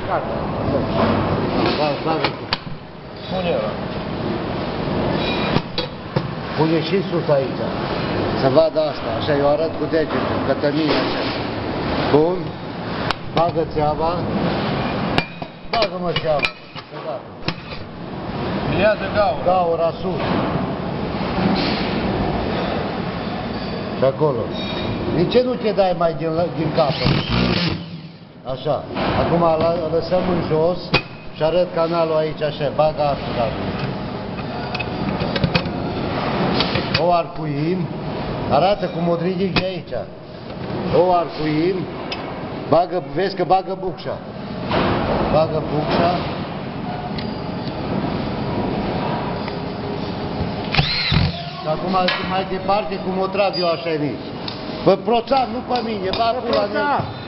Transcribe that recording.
cartea. Pune ăla. Pune și sus aici. Să vadă asta. Așa, eu arăt cu degetul. Cătămine așa. Bun. Bagă țeava. Bagă-mă țeava. Ia de gaură. Gaura sus. Și acolo. De ce nu te dai mai din capăt? Așa. Acum lăsăm în jos și arăt canalul aici așa. Bagă asta. O arcuim. Arată cum o ridici aici. O arcuim. Bagă, vezi că bagă bucșa. Bagă bucșa. Și acum mai departe cum o trag eu așa nici. Pe proțan, nu pe mine, bag pula mea.